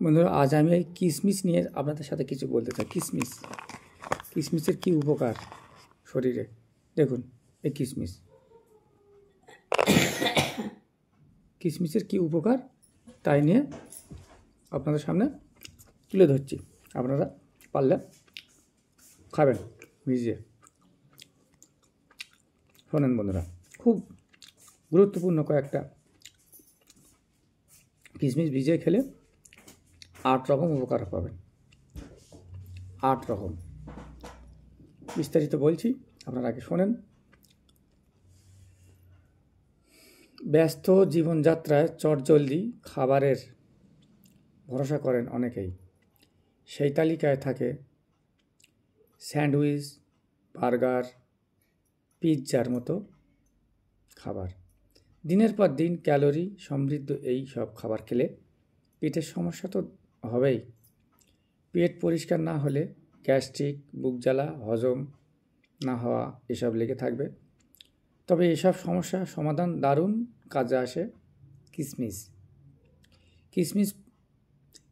বন্ধুরা, আজ আমি এই কিশমিশ নিয়ে আপনাদের সাথে কিছু বলতে চাই। কিশমিশের কি উপকার শরীরে, দেখুন। এই কিশমিশের কি উপকার তাই নিয়ে আপনাদের সামনে তুলে ধরছি। আপনারা পারলে খাবেন ভিজিয়ে। শোনেন বন্ধুরা, খুব গুরুত্বপূর্ণ কয়েকটা কিশমিশ ভিজিয়ে খেলে 8 রকম উপকার পাবেন। 8 রকম বিস্তারিত বলছি, আপনারা আগে শোনেন। ব্যস্ত জীবনযাত্রায় চটজলদি খাবারের ভরসা করেন অনেকেই। সেই তালিকায় থাকে স্যান্ডউইচ, বার্গার, পিৎজার মতো খাবার। দিনের পর দিন ক্যালোরি সমৃদ্ধ এই সব খাবার খেলে পেটের সমস্যা তো হবেই। পেট পরিষ্কার না হলে গ্যাস্ট্রিক, বুক জ্বালা, হজম না হওয়া এসব লেগে থাকবে। তবে এসব সমস্যা সমাধান দারুণ কাজে আসে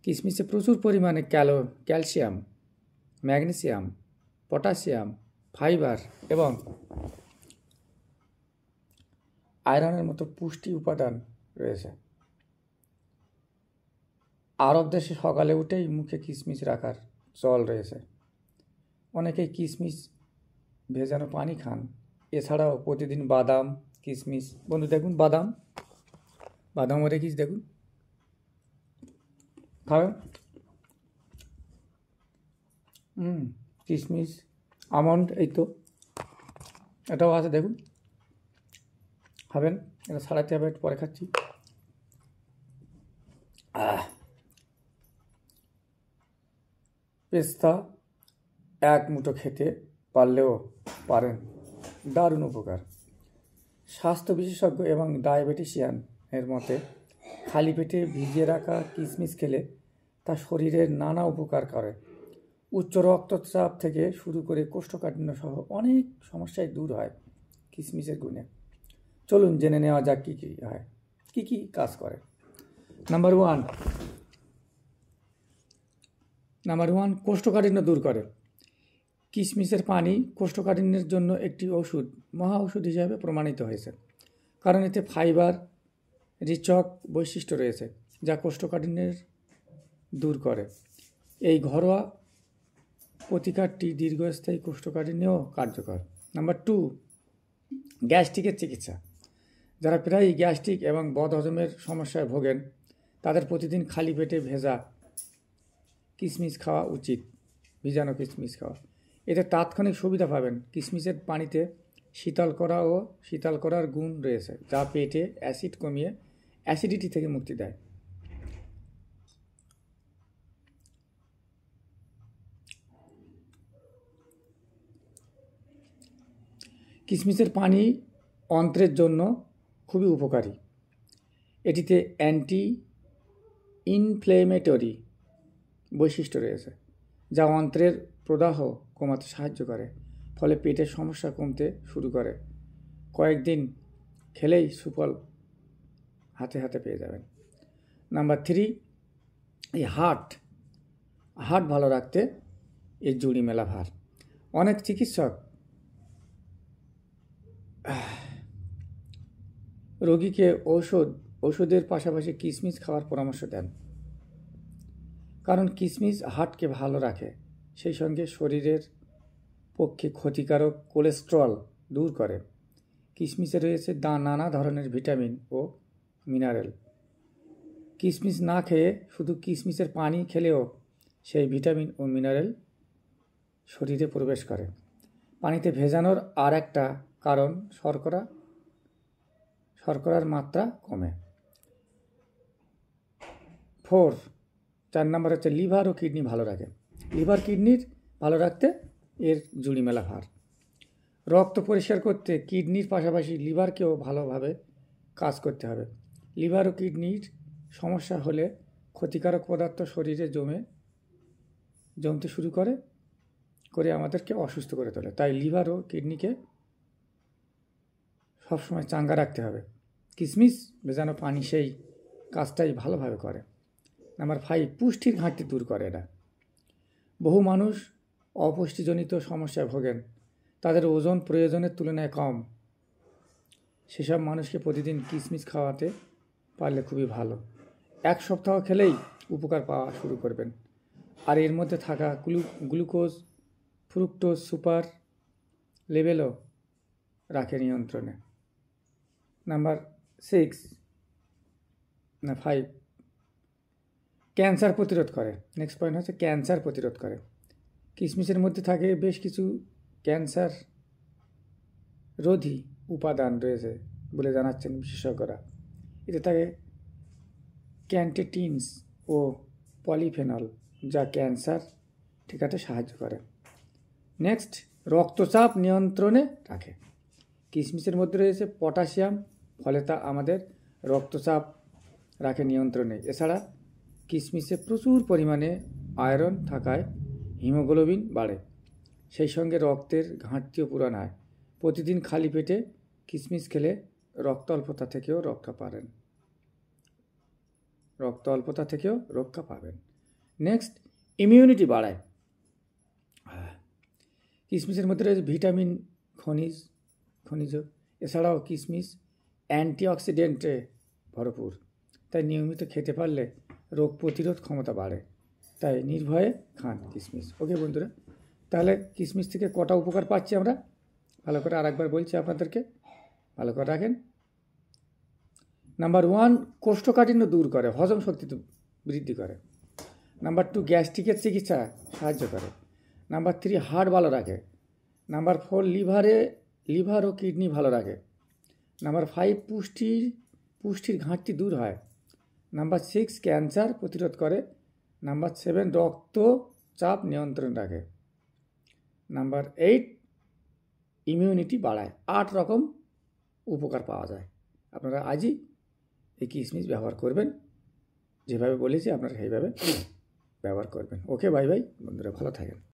কিশমিশে প্রচুর পরিমাণে ক্যালসিয়াম, ম্যাগনেসিয়াম, পটাশিয়াম, ফাইবার এবং আয়রনের মতো পুষ্টি উপাদান রয়েছে। আরব দেশে সকালে উঠেই মুখে কিশমিশ রাখার চল রয়েছে। অনেকেই কিশমিশ ভেজানো পানি খান। এছাড়াও প্রতিদিন বাদাম, কিশমিশ, বন্ধু দেখুন বাদামও রেখেছি, দেখুন খাবেন। কিশমিশ, আমন্ড, এই তো এটাও আছে, দেখুন খাবেন। এটা ছাড়াতে হবে, একটু পরে খাচ্ছি। পেস্তা 1 মুঠো খেতে পারলেও পারেন, দারুণ উপকার। স্বাস্থ্য বিশেষজ্ঞ এবং ডায়াবেটিশিয়ান এর মতে খালি পেটে ভিজিয়ে রাখা কিশমিশ খেলে তা শরীরের নানা উপকার করে। উচ্চ রক্তচাপ থেকে শুরু করে কোষ্ঠকাঠিন্য সহ অনেক সমস্যাই দূর হয় কিশমিশের গুণে। চলুন জেনে নেওয়া যাক কী কী হয়, কী কী কাজ করে। নাম্বার ওয়ান, কোষ্ঠকাঠিন্য দূর করে। কিশমিশের পানি কোষ্ঠকাঠিন্যের জন্য একটি মহা ওষুধ হিসাবে প্রমাণিত হয়েছে, কারণ এতে ফাইবার রিচক বৈশিষ্ট্য রয়েছে যা কোষ্ঠকাঠিন্যের দূর করে। এই ঘরোয়া প্রতিকারটি দীর্ঘস্থায়ী কোষ্ঠকাঠিন্যেও কার্যকর। নাম্বার 2, গ্যাস্ট্রিকের চিকিৎসা। যারা প্রায়ই গ্যাস্ট্রিক এবং বদহজমের সমস্যায় ভোগেন তাদের প্রতিদিন খালি পেটে কিশমিশ খাওয়া উচিত, ভিজানো কিশমিশ খাওয়া। এতে তাৎক্ষণিক সুবিধা পাবেন। কিশমিশের পানিতে শীতল করার গুণ রয়েছে যা পেটে অ্যাসিড কমিয়ে অ্যাসিডিটি থেকে মুক্তি দেয়। কিশমিশের পানি অন্ত্রের জন্য খুবই উপকারী। এটিতে অ্যান্টি ইনফ্লেমেটরি বৈশিষ্ট্য রয়েছে যা অন্ত্রের প্রদাহ কমাতে সাহায্য করে, ফলে পেটের সমস্যা কমতে শুরু করে। কয়েকদিন খেলেই সুফল হাতে হাতে পেয়ে যাবেন। নাম্বার 3, এই হার্ট ভালো রাখতে এর জুড়ি মেলা ভার। অনেক চিকিৎসক রোগীকে ওষুধের পাশাপাশি কিশমিশ খাওয়ার পরামর্শ দেন, কারণ কিশমিশ হার্টকে ভালো রাখে, সেই সঙ্গে শরীরের পক্ষে ক্ষতিকারক কোলেস্টেরল দূর করে। কিশমিশে রয়েছে নানা ধরনের ভিটামিন ও মিনারেল। কিশমিশ না খেয়ে শুধু কিশমিশের পানি খেলেও সেই ভিটামিন ও মিনারেল শরীরে প্রবেশ করে। পানিতে ভেজানোর আর একটা কারণ শর্করার মাত্রা কমে। 4 নম্বর হচ্ছে লিভার ও কিডনি ভালো রাখে। লিভার কিডনির ভালো রাখতে এর জুড়ি মেলা ভার। রক্ত পরিষ্কার করতে কিডনির পাশাপাশি লিভারকেও ভালোভাবে কাজ করতে হবে। লিভার ও কিডনির সমস্যা হলে ক্ষতিকারক পদার্থ শরীরে জমতে শুরু করে আমাদেরকে অসুস্থ করে তোলে। তাই লিভার ও কিডনিকে সবসময় চাঙ্গা রাখতে হবে। কিশমিশ ভেজানো পানি সেই কাজটাই ভালোভাবে করে। নাম্বার 5, পুষ্টির ঘাটতি দূর করে এটা। বহু মানুষ অপুষ্টিজনিত সমস্যায় ভোগেন, তাদের ওজন প্রয়োজনের তুলনায় কম। সেসব মানুষকে প্রতিদিন কিশমিশ খাওয়াতে পারলে খুবই ভালো। 1 সপ্তাহ খেলেই উপকার পাওয়া শুরু করবেন। আর এর মধ্যে থাকা গ্লুকোজ, ফ্রুক্টোজ সুপার লেভেলও রাখে নিয়ন্ত্রণে। নাম্বার 5, ক্যান্সার প্রতিরোধ করে। নেক্সট পয়েন্ট হচ্ছে ক্যান্সার প্রতিরোধ করে। কিশমিশের মধ্যে থাকে বেশ কিছু ক্যান্সার রোধী উপাদান রয়েছে বলে জানাচ্ছেন বিশেষজ্ঞরা। এতে থাকে ক্যান্টেটিনস ও পলিফেনল, যা ক্যান্সার ঠেকাতে সাহায্য করে। নেক্সট, রক্তচাপ নিয়ন্ত্রণে রাখে। কিশমিশের মধ্যে রয়েছে পটাশিয়াম, ফলে তা আমাদের রক্তচাপ রাখে নিয়ন্ত্রণে। এছাড়া কিশমিশে প্রচুর পরিমাণে আয়রন থাকায় হিমোগ্লোবিন বাড়ে, সেই সঙ্গে রক্তের ঘাটতিও পূরণ হয়। প্রতিদিন খালি পেটে কিশমিশ খেলে রক্ত অল্পতা থেকেও রক্ষা পাবেন। নেক্সট, ইমিউনিটি বাড়ায়। কিশমিশের মধ্যে রয়েছে ভিটামিন, খনিজ। এছাড়াও কিশমিশ অ্যান্টিঅক্সিডেন্টে ভরপুর, তাই নিয়মিত খেতে পারলে রোগ প্রতিরোধ ক্ষমতা বাড়ে। তাই নির্ভয়ে খান কিশমিশ। ওকে বন্ধুরা, তাহলে কিশমিশ থেকে কটা উপকার পাচ্ছি আমরা ভালো করে আরেকবার বলছি আপনাদেরকে, ভালো করে রাখেন। নাম্বার 1, কোষ্ঠকাঠিন্য দূর করে, হজম শক্তি বৃদ্ধি করে। নাম্বার 2, গ্যাস্ট্রিকের চিকিৎসা সাহায্য করে। নাম্বার 3, হার্ট ভালো রাখে। নাম্বার 4, লিভার ও কিডনি ভালো রাখে। নাম্বার 5, পুষ্টির ঘাটতি দূর হয়। নাম্বার 6, ক্যান্সার প্রতিরোধ করে। নাম্বার 7, রক্তচাপ নিয়ন্ত্রণ রাখে। নাম্বার 8, ইমিউনিটি বাড়ায়। 8 রকম উপকার পাওয়া যায়। আপনারা আজই এই কিশমিশ ব্যবহার করবেন, যেভাবে বলেছি আপনারা সেইভাবে ব্যবহার করবেন। ওকে, বাই বাই বন্ধুরা, ভালো থাকেন।